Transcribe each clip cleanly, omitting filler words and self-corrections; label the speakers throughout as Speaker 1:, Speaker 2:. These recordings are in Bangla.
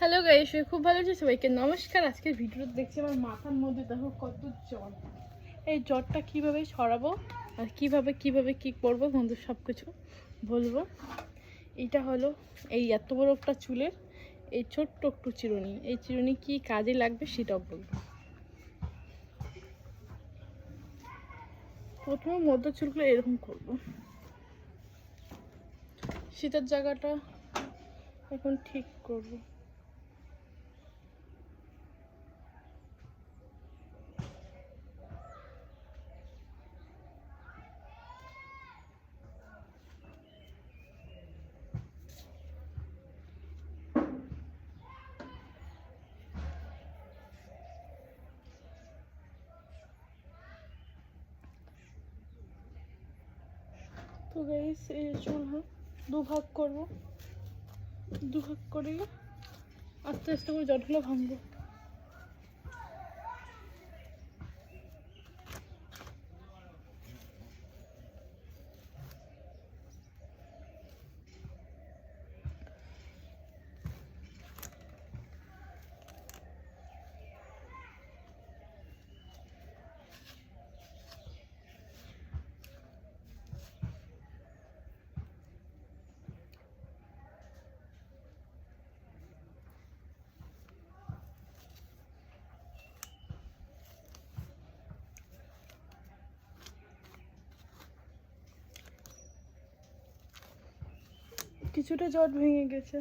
Speaker 1: হ্যালো গাইস, খুব ভালো আছি। সবাইকে নমস্কার। আজকের ভিডিওতে দেখছি আমার মাথার মধ্যে দেখো কত জ্বর। এই জ্বরটা কিভাবে সরাবো আর কিভাবে কি করবো বন্ধু সব কিছু বলবো। এইটা হলো এই এত বড় একটা চুলের এই ছোট্ট একটু চিরুনি। এই চিরুনি কি কাজে লাগবে সেটাও বলবো। প্রথমে মধ্য চুলগুলো এরকম করবো। শীতের জায়গাটা এখন ঠিক করবো। তো গাইস এই চুল দুভাগ করবো, দুভাগ করে আস্তে আস্তে করে জটগুলো ভাঙবো। কিছুটা জট ভেঙে গেছে।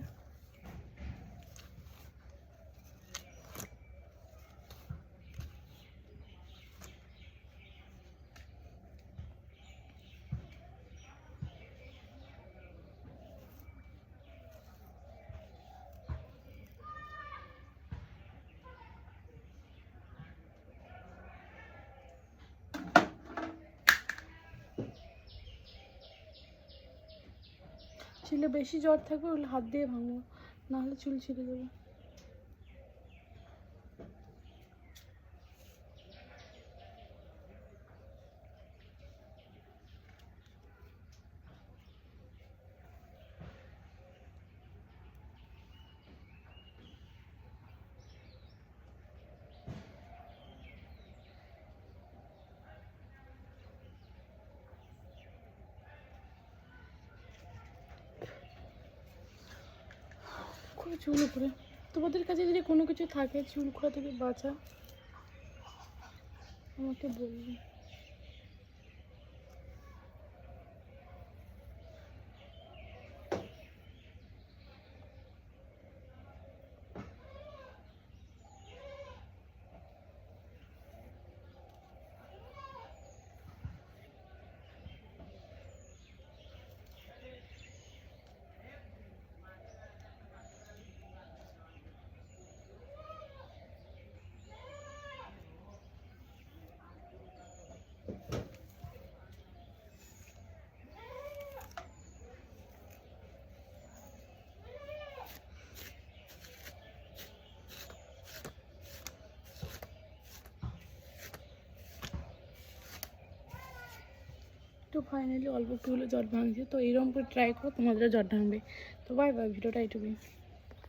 Speaker 1: চুলে বেশি জ্বর থাকবে ওগুলো হাত দিয়ে ভাঙবো, নাহলে চুল ছিঁড়ে যাবে। খুব চুল উপরে। তোমাদের কাছে যদি কোনো কিছু থাকে চুল খোলা থেকে বাঁচা, আমাকে বলবে। তো ফাইনালি অল্প একটু হলে জট ভাঙছে। তো এইরকম করে ট্রাই করো, তোমাদের জট ভাঙবে। তো বাই বাই, ভিডিওটা এইটুকুই।